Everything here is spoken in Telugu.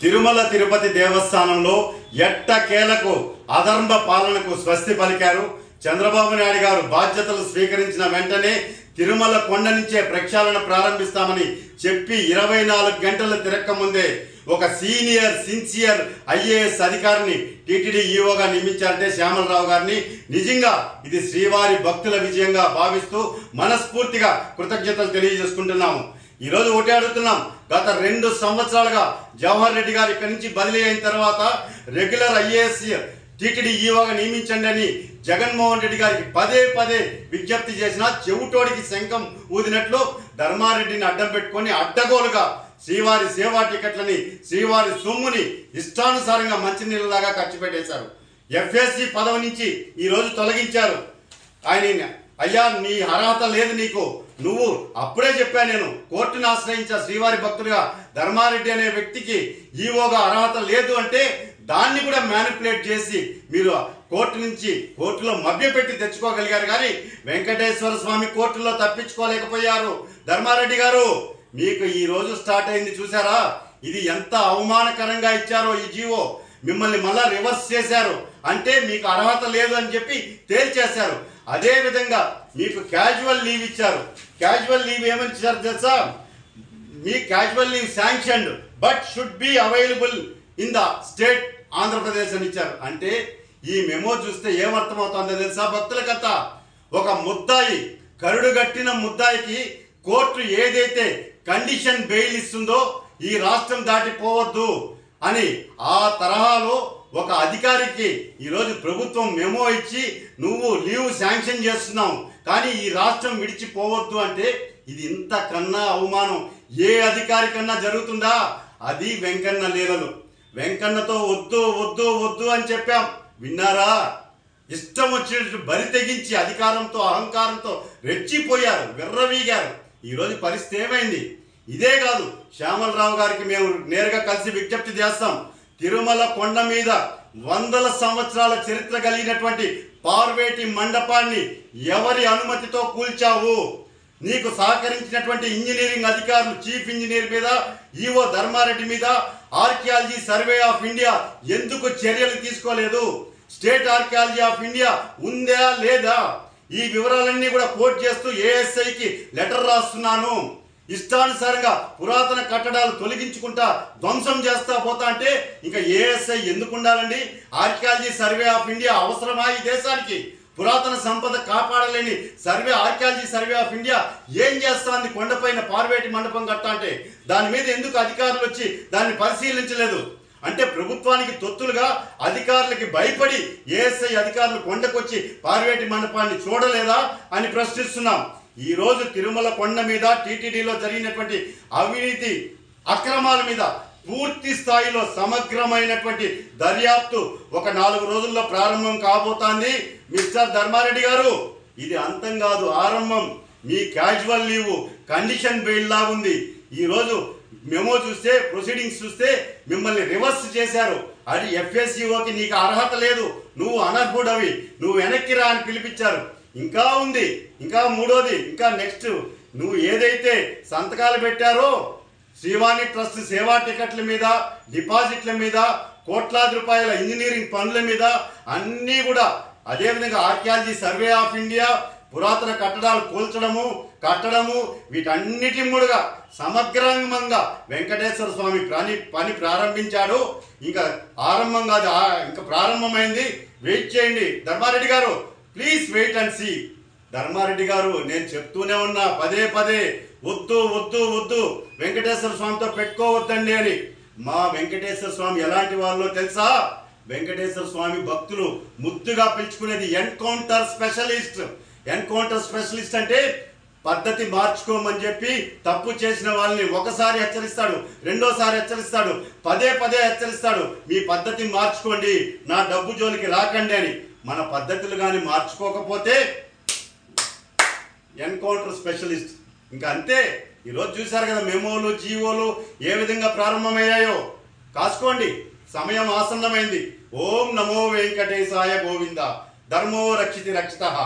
తిరుమల తిరుపతి దేవస్థానంలో ఎట్టకేలకు అధర్మ పాలనకు స్వస్తి పలికారు. చంద్రబాబు నాయుడు గారు బాధ్యతలు స్వీకరించిన వెంటనే తిరుమల కొండ నుంచే ప్రక్షాళన ప్రారంభిస్తామని చెప్పి 24 గంటలు తిరక్క ముందే ఒక సిన్సియర్ ఐఏఎస్ అధికారిని టీటీడీ ఈఓగా నియమించారంటే శ్యామలరావు గారిని. నిజంగా ఇది శ్రీవారి భక్తుల విజయంగా భావిస్తూ మనస్ఫూర్తిగా కృతజ్ఞతలు తెలియజేసుకుంటున్నాము. ఈ రోజు ఒకటే అడుగుతున్నాం, గత 2 సంవత్సరాలుగా జవహర్ రెడ్డి గారు ఇక్కడి నుంచి బదిలీ అయిన తర్వాత రెగ్యులర్ ఐఏఎస్ టీటీడీ ఈఓగా నియమించండి అని జగన్మోహన్ రెడ్డి గారికి పదే విజ్ఞప్తి చేసినా చెవుటోడికి శంఖం ఊదినట్లు ధర్మారెడ్డిని అడ్డం పెట్టుకొని అడ్డగోలుగా శ్రీవారి సేవా టికెట్లని, శ్రీవారి సొమ్ముని ఇష్టానుసారంగా మంచినీళ్ళలాగా ఖర్చు పెట్టేశారు. ఎఫ్ఎస్సి పదవి నుంచి ఈ రోజు తొలగించారు. ఆయన అయ్యా నీ అర్హత లేదు నీకు, నువ్వు అప్పుడే చెప్పా, నేను కోర్టును ఆశ్రయించా శ్రీవారి భక్తులుగా ధర్మారెడ్డి అనే వ్యక్తికి ఈఓగా అర్హత లేదు అంటే దాన్ని కూడా మ్యానిపులేట్ చేసి మీరు కోర్టులో మభ్యపెట్టి తెచ్చుకోగలిగారు. కానీ వెంకటేశ్వర స్వామి కోర్టులో తప్పించుకోలేకపోయారు. ధర్మారెడ్డి గారు మీకు ఈ రోజు స్టార్ట్ అయింది చూసారా, ఇది ఎంత అవమానకరంగా ఇచ్చారో ఈ జీవో. మిమ్మల్ని మళ్ళా రివర్స్ చేశారు, అంటే మీకు అర్హత లేదు అని చెప్పి తేల్చేశారు. అదే విధంగా మీకు క్యాజువల్ లీవ్ ఇచ్చారు. క్యాజువల్ లీవ్ ఏమని ఇచ్చారు తెలుసా, మీ casual leave sanctioned but should be available in the state Andhra Pradesh అని ఇచ్చారు. అంటే ఈ మెమో చూస్తే ఏమర్థమవుతుందో తెలుసా భక్తులకంతా, ఒక ముద్దాయి, కరుడు గట్టిన ముద్దాయికి కోర్టు ఏదైతే కండిషన్ బెయిల్ ఇస్తుందో ఈ రాష్ట్రం దాటిపోవద్దు అని ఆ తరహాలో ఒక అధికారికి ఈరోజు ప్రభుత్వం మెమో ఇచ్చి నువ్వు లీవ్ శాంక్షన్ చేస్తున్నావు కానీ ఈ రాష్ట్రం విడిచిపోవద్దు అంటే ఇది ఇంతకన్నా అవమానం ఏ అధికారి కన్నా జరుగుతుందా? అది వెంకన్న లీలలు. వెంకన్నతో వద్దు వద్దు వద్దు అని చెప్పాం, విన్నారా? ఇష్టం వచ్చినట్టు బరి తెగించి అధికారంతో అహంకారంతో రెచ్చిపోయారు, విర్రవీగారు. ఈరోజు పరిస్థితి ఏమైంది? ఇదే కాదు, శ్యామలరావు గారికి మేము నేరుగా కలిసి విజ్ఞప్తి చేస్తాం. తిరుమల కొండ మీద 100 సంవత్సరాల చరిత్ర కలిగినటువంటి పార్వేటి మండపాన్ని ఎవరి అనుమతితో కూల్చావు? నీకు సహకరించినటువంటి ఇంజనీరింగ్ అధికారులు, చీఫ్ ఇంజనీర్ మీద, ఈఓ ధర్మారెడ్డి మీద ఆర్కియాలజీ సర్వే ఆఫ్ ఇండియా ఎందుకు చర్యలు తీసుకోలేదు? స్టేట్ ఆర్కియాలజీ ఆఫ్ ఇండియా ఉందా లేదా? ఈ వివరాలన్నీ కూడా కోట్ చేస్తూ ఏఎస్ఐకి లెటర్ రాస్తున్నాను. ఇష్టానుసారంగా పురాతన కట్టడాలు తొలగించుకుంటా ధ్వంసం చేస్తా పోతా అంటే ఇంకా ఏఎస్ఐ ఎందుకు ఉండాలండి? ఆర్కియాలజీ సర్వే ఆఫ్ ఇండియా అవసరమా ఈ దేశానికి? పురాతన సంపద కాపాడలేని ఆర్కియాలజీ సర్వే ఆఫ్ ఇండియా ఏం చేస్తాంది? కొండపైన పార్వేటి మండపం కట్టా అంటే దాని మీద ఎందుకు అధికారులు వచ్చి దాన్ని పరిశీలించలేదు? అంటే ప్రభుత్వానికి తొత్తులుగా అధికారులకి భయపడి ఏఎస్ఐ అధికారులు కొండకొచ్చి పార్వేటి మండపాన్ని చూడలేదా అని ప్రశ్నిస్తున్నాం. ఈ రోజు తిరుమల కొండ మీద టీటీడీలో జరిగినటువంటి అవినీతి అక్రమాల మీద పూర్తి స్థాయిలో సమగ్రమైనటువంటి దర్యాప్తు ఒక 4 రోజుల్లో ప్రారంభం కాబోతోంది. మిస్టర్ ధర్మారెడ్డి గారు, ఇది అంతం కాదు, ఆరంభం. మీ క్యాజువల్ లీవ్ కండిషన్ బెయిల్ లా ఉంది. ఈ రోజు మెమో చూస్తే, ప్రొసీడింగ్స్ చూస్తే మిమ్మల్ని రివర్స్ చేశారు. అది ఎఫ్ఎస్సిఓకి నీకు అర్హత లేదు, నువ్వు అనర్హుడవి, నువ్వు వెనక్కి రా అని పిలిపించారు. ఇంకా ఉంది, ఇంకా మూడోది, ఇంకా నెక్స్ట్ నువ్వు ఏదైతే సంతకాలు పెట్టారో శ్రీవాణి ట్రస్ట్ సేవా టికెట్ల మీద, డిపాజిట్ల మీద, కోట్లాది రూపాయల ఇంజనీరింగ్ పనుల మీద అన్నీ కూడా, అదేవిధంగా ఆర్కియాలజీ సర్వే ఆఫ్ ఇండియా, పురాతన కట్టడాలు కట్టడము వీటన్నిటి మూడుగా సమగ్రంగా వెంకటేశ్వర స్వామి పని ప్రారంభించాడు. ఇంకా ఆరంభం కాదు, ఇంకా ప్రారంభమైంది. వెయిట్ చేయండి Dharmareddy garu, please wait and see. Dharmareddy garu, నేను చెప్తూనే ఉన్నా పదే వద్దు వద్దు వద్దు వెంకటేశ్వర స్వామితో పెట్టుకోవద్దండి అని. మా వెంకటేశ్వర స్వామి ఎలాంటి వాళ్ళో తెలుసా? వెంకటేశ్వర స్వామి భక్తులు ముద్దుగా పిలుచుకునేది ఎన్కౌంటర్ స్పెషలిస్ట్. ఎన్కౌంటర్ స్పెషలిస్ట్ అంటే పద్ధతి మార్చుకోమని చెప్పి తప్పు చేసిన వాళ్ళని ఒకసారి హెచ్చరిస్తాడు, రెండోసారి హెచ్చరిస్తాడు, పదే హెచ్చరిస్తాడు, మీ పద్ధతి మార్చుకోండి, నా డబ్బు జోలికి రాకండి అని. మన పద్ధతులు కానీ మార్చుకోకపోతే ఎన్కౌంటర్ స్పెషలిస్ట్ ఇంకా అంతే. ఈరోజు చూశారు కదా మెమోలు, జీవోలు ఏ విధంగా ప్రారంభమయ్యాయో. కాసుకోండి, సమయం ఆసన్నమైంది. ఓం నమో వెంకటేశాయ గోవింద. ధర్మో రక్షితి రక్షితః.